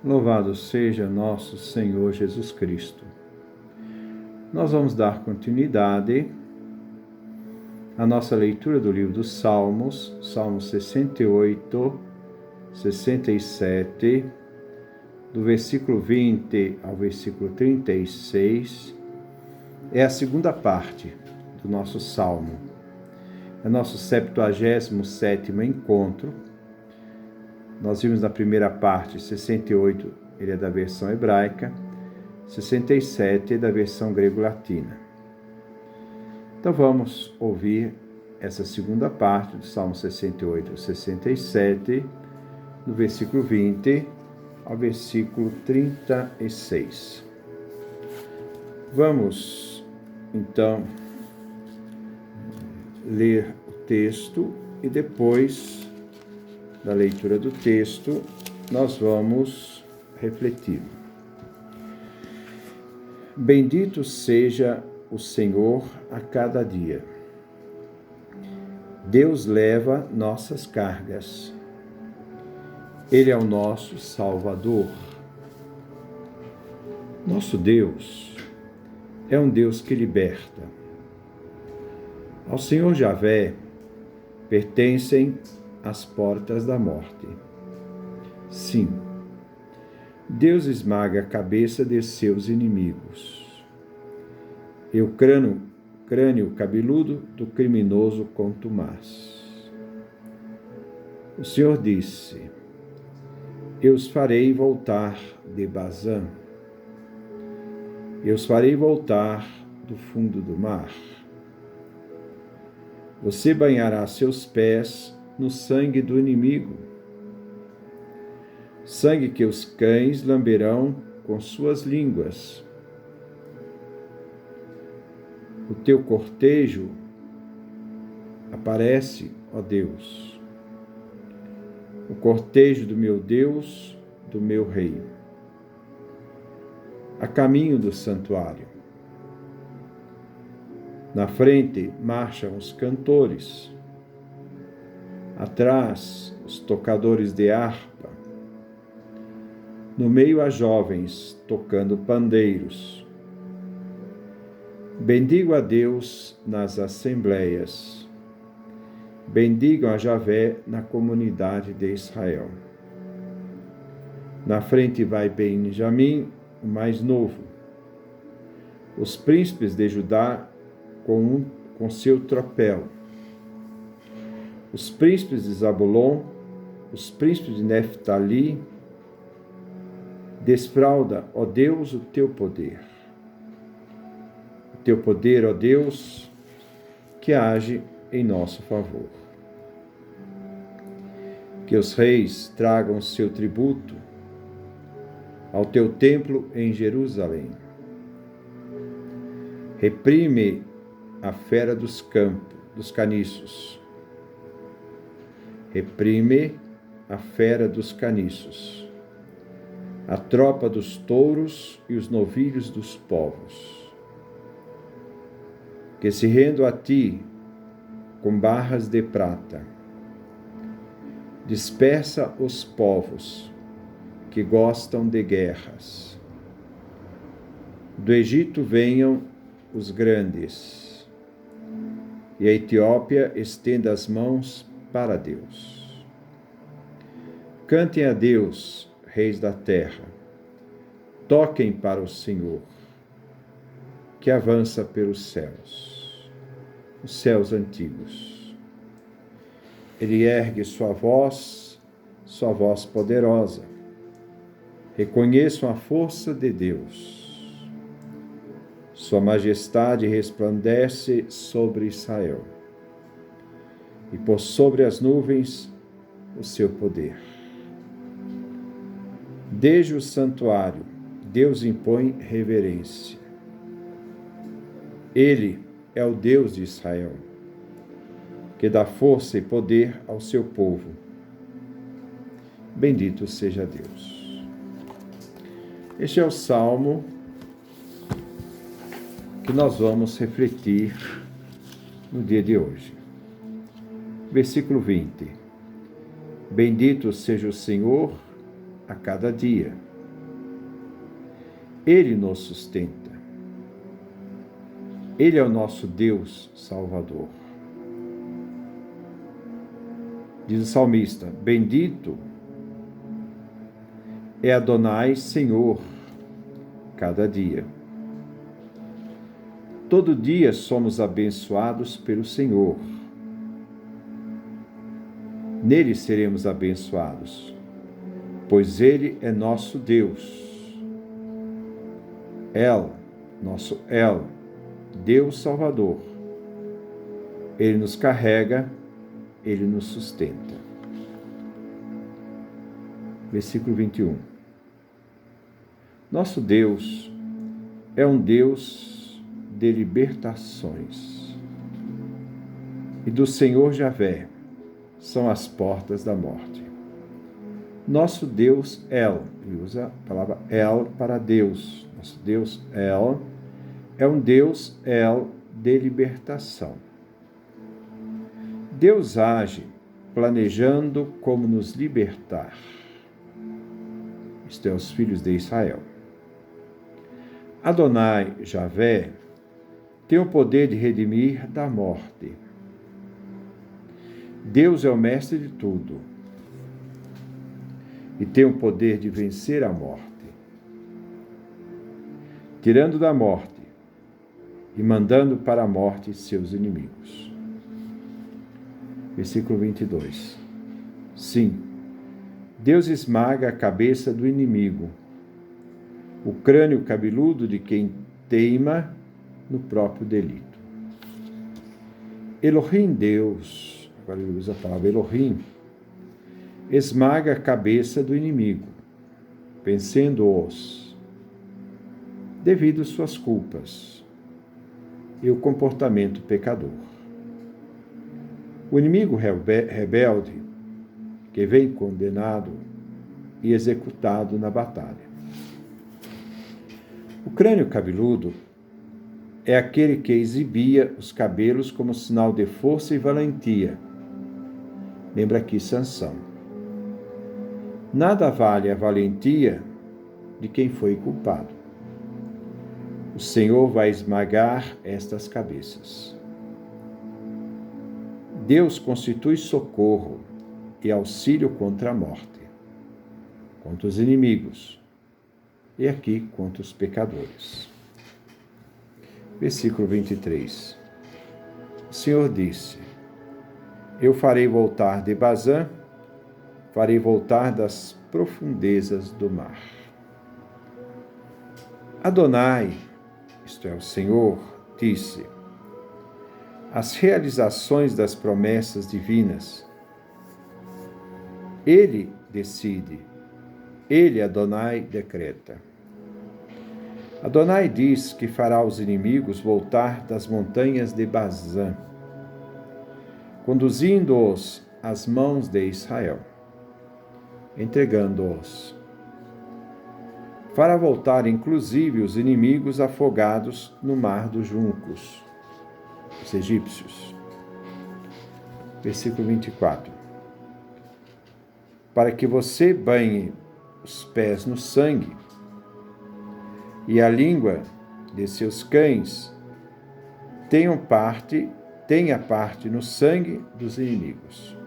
Louvado seja nosso Senhor Jesus Cristo. Nós vamos dar continuidade à nossa leitura do livro dos Salmos, Salmos 68, 67, do versículo 20 ao versículo 36. É a segunda parte do nosso Salmo. É nosso 77º encontro. Nós vimos na primeira parte, 68, ele é da versão hebraica, 67 é da versão grego-latina. Então vamos ouvir essa segunda parte do Salmo 68 ao 67, do versículo 20 ao versículo 36. Vamos, então, ler o texto e depois da leitura do texto, nós vamos refletir. Bendito seja o Senhor a cada dia. Deus leva nossas cargas. Ele é o nosso Salvador. Nosso Deus é um Deus que liberta. Ao Senhor Javé pertencem as portas da morte. Sim, Deus esmaga a cabeça de seus inimigos. E o crânio cabeludo do criminoso contumaz. O Senhor disse: Eu os farei voltar de Bazã. Eu os farei voltar do fundo do mar. Você banhará seus pés no sangue do inimigo, sangue que os cães lamberão com suas línguas. O teu cortejo aparece, ó Deus, o cortejo do meu Deus, do meu Rei, a caminho do santuário. Na frente marcham os cantores, atrás os tocadores de harpa, no meio as jovens tocando pandeiros. Bendigo a Deus nas assembleias, bendigam a Javé na comunidade de Israel. Na frente vai Benjamim, o mais novo, os príncipes de Judá com seu tropel, os príncipes de Zabulon, os príncipes de Neftali. Desfralda, ó Deus, o teu poder. O teu poder, ó Deus, que age em nosso favor. Que os reis tragam seu tributo ao teu templo em Jerusalém. Reprime a fera dos campos, dos caniços. Reprime a fera dos caniços, a tropa dos touros e os novilhos dos povos. Que se rendam a ti com barras de prata. Dispersa os povos que gostam de guerras. Do Egito venham os grandes, e a Etiópia estenda as mãos para Deus. Cantem a Deus, reis da terra, toquem para o Senhor, que avança pelos céus, os céus antigos. Ele ergue sua voz poderosa. Reconheçam a força de Deus. Sua majestade resplandece sobre Israel, e por sobre as nuvens o seu poder. Desde o santuário, Deus impõe reverência. Ele é o Deus de Israel, que dá força e poder ao seu povo. Bendito seja Deus. Este é o Salmo que nós vamos refletir no dia de hoje. Versículo 20. Bendito seja o Senhor a cada dia. Ele nos sustenta. Ele é o nosso Deus Salvador. Diz o salmista: bendito é Adonai, Senhor, cada dia. Todo dia somos abençoados pelo Senhor. Nele seremos abençoados, pois Ele é nosso Deus. Nosso Deus Salvador. Ele nos carrega, Ele nos sustenta. Versículo 21. Nosso Deus é um Deus de libertações, e do Senhor Javé são as portas da morte. Nosso Deus El, ele usa a palavra El para Deus. Nosso Deus El é um Deus El de libertação. Deus age planejando como nos libertar. Isto é, os filhos de Israel. Adonai, Javé, tem o poder de redimir da morte. Deus é o mestre de tudo e tem o poder de vencer a morte, tirando da morte e mandando para a morte seus inimigos. Versículo 22. Sim, Deus esmaga a cabeça do inimigo, o crânio cabeludo de quem teima no próprio delito. Elohim, Deus, agora ele usa a palavra Elohim, esmaga a cabeça do inimigo, vencendo-os devido às suas culpas e o comportamento pecador. O inimigo rebelde, que vem condenado e executado na batalha. O crânio cabeludo é aquele que exibia os cabelos como sinal de força e valentia. Lembra aqui Sansão. Nada vale a valentia de quem foi culpado. O Senhor vai esmagar estas cabeças. Deus constitui socorro e auxílio contra a morte, contra os inimigos e aqui contra os pecadores. Versículo 23. O Senhor disse: eu farei voltar de Bazã, farei voltar das profundezas do mar. Adonai, isto é, o Senhor, disse: as realizações das promessas divinas. Ele decide, ele, Adonai, decreta. Adonai diz que fará os inimigos voltar das montanhas de Bazã, conduzindo-os às mãos de Israel, entregando-os. Fará voltar, inclusive, os inimigos afogados no mar dos juncos, os egípcios. Versículo 24. Para que você banhe os pés no sangue, e a língua de seus cães tenha parte no sangue dos inimigos.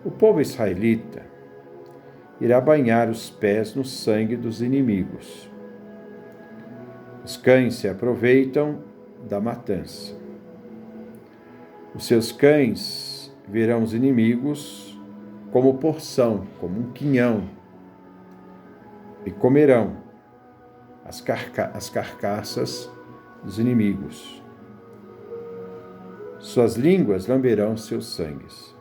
O povo israelita irá banhar os pés no sangue dos inimigos. Os cães se aproveitam da matança. Os seus cães verão os inimigos como porção, como um quinhão, e comerão as carcaças dos inimigos. Suas línguas lamberão seus sangues.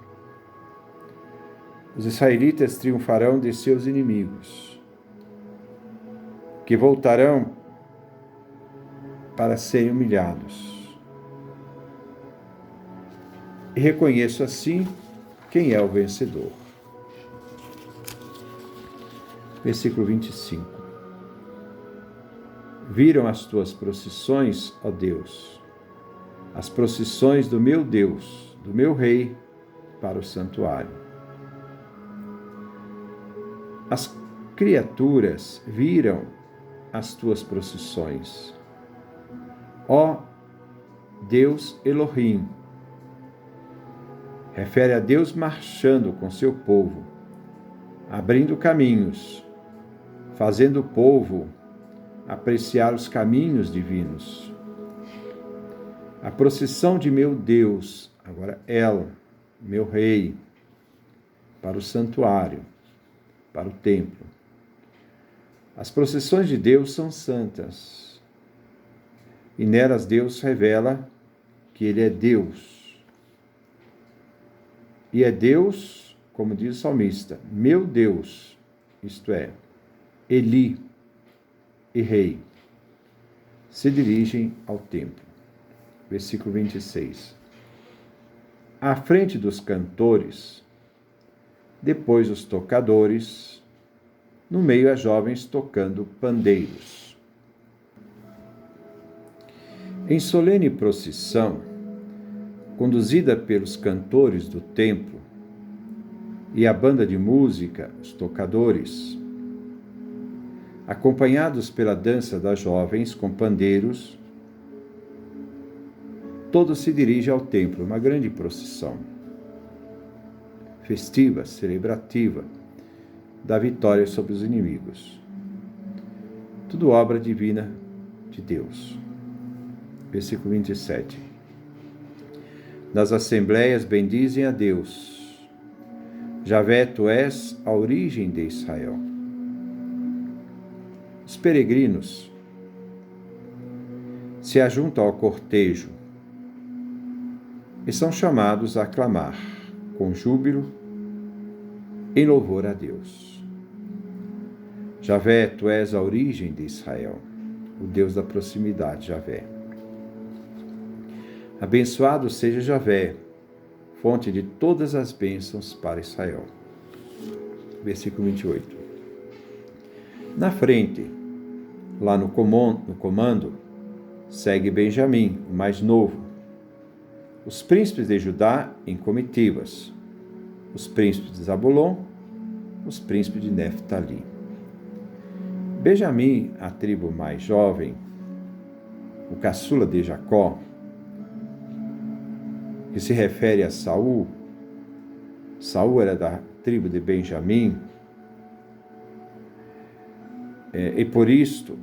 Os israelitas triunfarão de seus inimigos, que voltarão para serem humilhados. E reconheço assim quem é o vencedor. Versículo 25. Viram as tuas procissões, ó Deus, as procissões do meu Deus, do meu Rei, para o santuário. As criaturas viram as tuas procissões. Ó Deus Elohim, refere a Deus marchando com seu povo, abrindo caminhos, fazendo o povo apreciar os caminhos divinos. A procissão de meu Deus, agora El, meu Rei, para o santuário, para o templo. As procissões de Deus são santas, e nelas Deus revela que Ele é Deus. E é Deus, como diz o salmista, meu Deus, isto é, Eli e Rei, se dirigem ao templo. Versículo 26. À frente dos cantores, depois os tocadores, no meio as jovens tocando pandeiros. Em solene procissão, conduzida pelos cantores do templo e a banda de música, os tocadores, acompanhados pela dança das jovens com pandeiros, todos se dirigem ao templo, uma grande procissão, festiva, celebrativa, da vitória sobre os inimigos. Tudo obra divina de Deus. Versículo 27. Nas assembleias bendizem a Deus. Javé, tu és a origem de Israel. Os peregrinos se ajuntam ao cortejo e são chamados a aclamar com júbilo em louvor a Deus. Javé, tu és a origem de Israel, o Deus da proximidade, Javé. Abençoado seja Javé, fonte de todas as bênçãos para Israel. Versículo 28. Na frente, lá no comando, segue Benjamim, o mais novo, os príncipes de Judá em comitivas, os príncipes de Zabulon, os príncipes de Neftali. Benjamim, a tribo mais jovem, o caçula de Jacó, que se refere a Saul. Saul era da tribo de Benjamim, e por isto,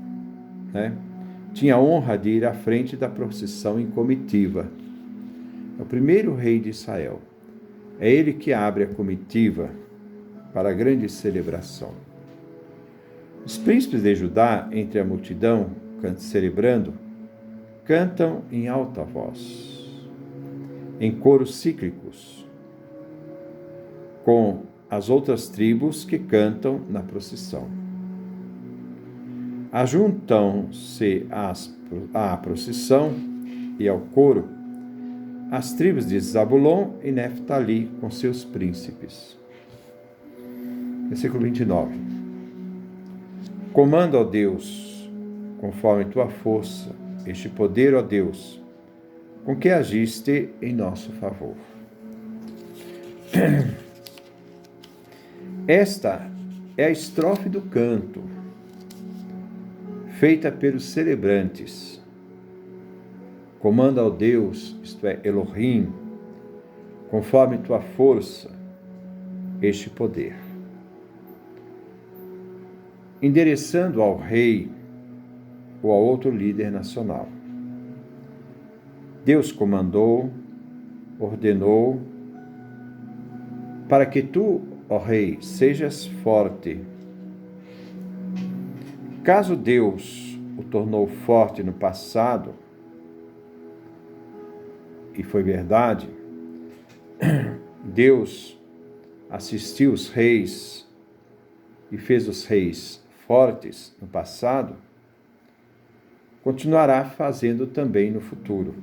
tinha a honra de ir à frente da procissão em comitiva. É o primeiro rei de Israel. É ele que abre a comitiva para a grande celebração. Os príncipes de Judá, entre a multidão, celebrando, cantam em alta voz, em coros cíclicos, com as outras tribos que cantam na procissão. Ajuntam-se à procissão e ao coro as tribos de Zabulon e Neftali com seus príncipes. Versículo 29. Comanda, ó Deus, conforme tua força, este poder, ó Deus, com que agiste em nosso favor. Esta é a estrofe do canto, feita pelos celebrantes. Comanda ao Deus, isto é, Elohim, conforme tua força, este poder. Endereçando ao rei ou a outro líder nacional. Deus comandou, ordenou, para que tu, ó rei, sejas forte. Caso Deus o tornou forte no passado, e foi verdade, Deus assistiu os reis e fez os reis fortes no passado, continuará fazendo também no futuro.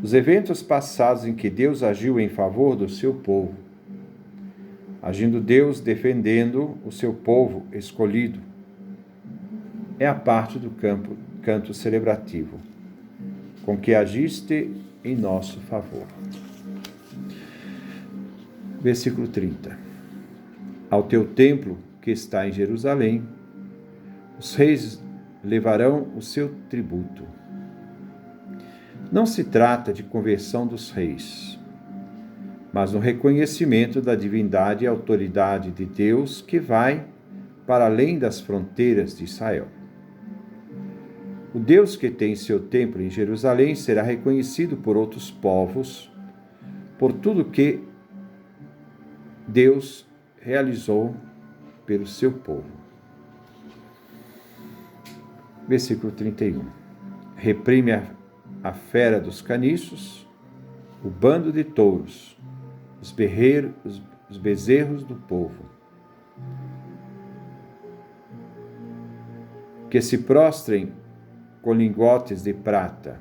Os eventos passados em que Deus agiu em favor do seu povo, agindo Deus defendendo o seu povo escolhido, é a parte do canto celebrativo, com que agiste em nosso favor. Versículo 30. Ao teu templo, que está em Jerusalém, Os reis levarão o seu tributo. Não se trata de conversão dos reis, mas no reconhecimento da divindade e autoridade de Deus que vai para além das fronteiras de Israel. O Deus que tem seu templo em Jerusalém será reconhecido por outros povos, por tudo que Deus realizou pelo seu povo. Versículo 31. Reprime a fera dos caniços, o bando de touros, os bezerros do povo, que se prostrem com lingotes de prata.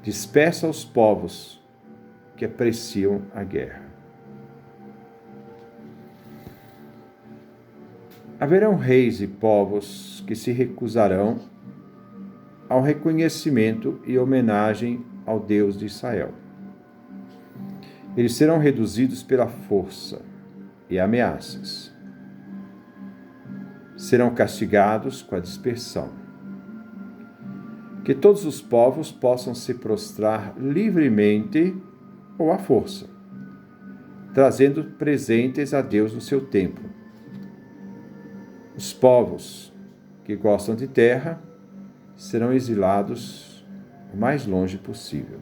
Dispersa os povos que apreciam a guerra. Haverão reis e povos que se recusarão ao reconhecimento e homenagem ao Deus de Israel. Eles serão reduzidos pela força e ameaças. Serão castigados com a dispersão. Que todos os povos possam se prostrar livremente ou à força, trazendo presentes a Deus no seu templo. Os povos que gostam de terra serão exilados o mais longe possível.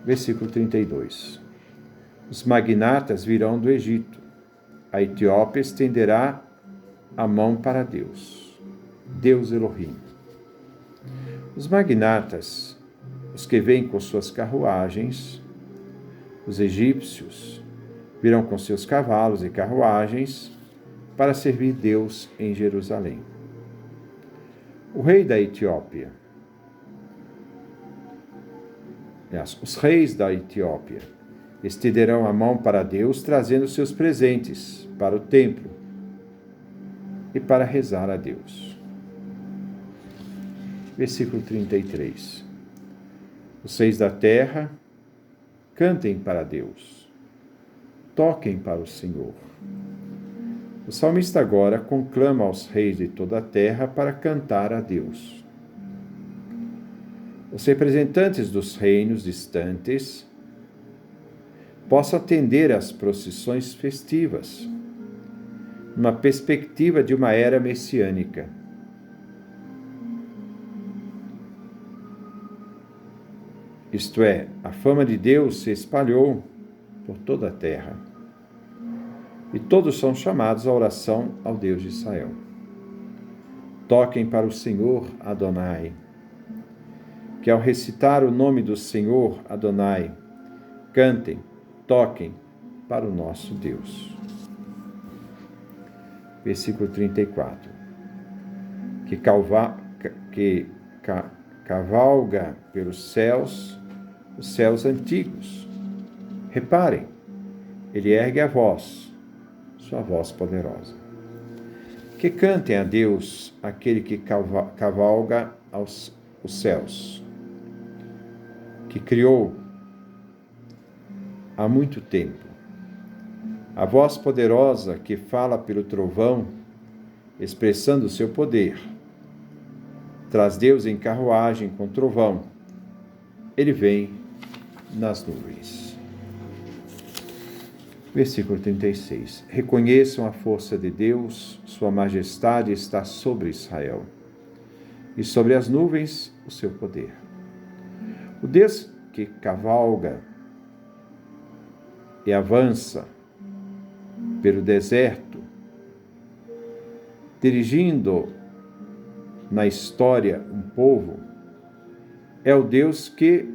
Versículo 32. Os magnatas virão do Egito. A Etiópia estenderá a mão para Deus, Deus Elohim. Os magnatas, os que vêm com suas carruagens, os egípcios, virão com seus cavalos e carruagens para servir Deus em Jerusalém. O rei da Etiópia, os reis da Etiópia, estenderão a mão para Deus, trazendo seus presentes para o templo e para rezar a Deus. Versículo 33. Os reis da terra cantem para Deus, toquem para o Senhor. O salmista agora conclama aos reis de toda a terra para cantar a Deus. Os representantes dos reinos distantes possam atender às procissões festivas, numa perspectiva de uma era messiânica. Isto é, a fama de Deus se espalhou por toda a terra. E todos são chamados à oração ao Deus de Israel. Toquem para o Senhor Adonai, que ao recitar o nome do Senhor Adonai, cantem, toquem para o nosso Deus. Versículo 34. Que cavalga pelos céus, os céus antigos. Reparem, ele ergue a voz, sua voz poderosa. Que cantem a Deus aquele que cavalga os céus, que criou há muito tempo. A voz poderosa que fala pelo trovão, expressando o seu poder. Traz Deus em carruagem com trovão. Ele vem nas nuvens. Versículo 36. Reconheçam a força de Deus, sua majestade está sobre Israel, e sobre as nuvens o seu poder. O Deus que cavalga e avança pelo deserto, dirigindo na história um povo, é o Deus que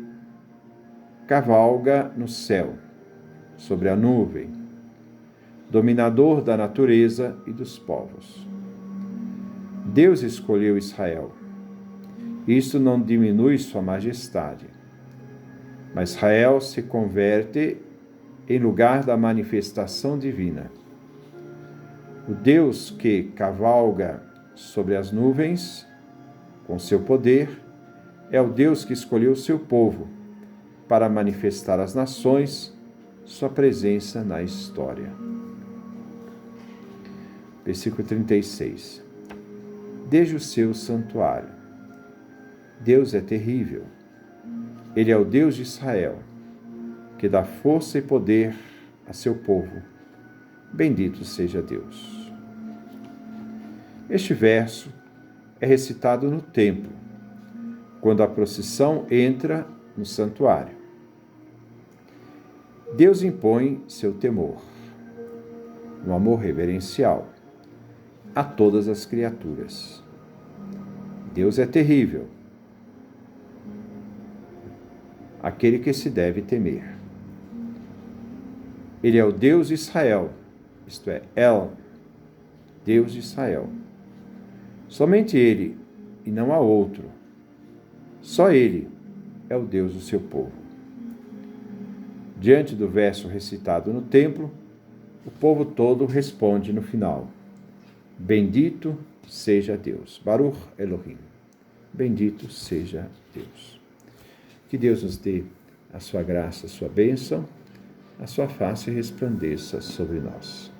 cavalga no céu, sobre a nuvem, dominador da natureza e dos povos. Deus escolheu Israel. Isso não diminui sua majestade, mas Israel se converte em lugar da manifestação divina. O Deus que cavalga sobre as nuvens, com seu poder, é o Deus que escolheu seu povo para manifestar às nações sua presença na história. Versículo 36. Desde o seu santuário. Deus é terrível. Ele é o Deus de Israel, que dá força e poder a seu povo. Bendito seja Deus. Este verso é recitado no templo, quando a procissão entra no santuário. Deus impõe seu temor, um amor reverencial, a todas as criaturas. Deus é terrível, aquele que se deve temer. Ele é o Deus de Israel, isto é, El, Deus de Israel. Somente Ele, e não há outro. Só Ele é o Deus do seu povo. Diante do verso recitado no templo, o povo todo responde no final: Bendito seja Deus. Baruch Elohim. Bendito seja Deus. Que Deus nos dê a sua graça, a sua bênção, a sua face resplandeça sobre nós.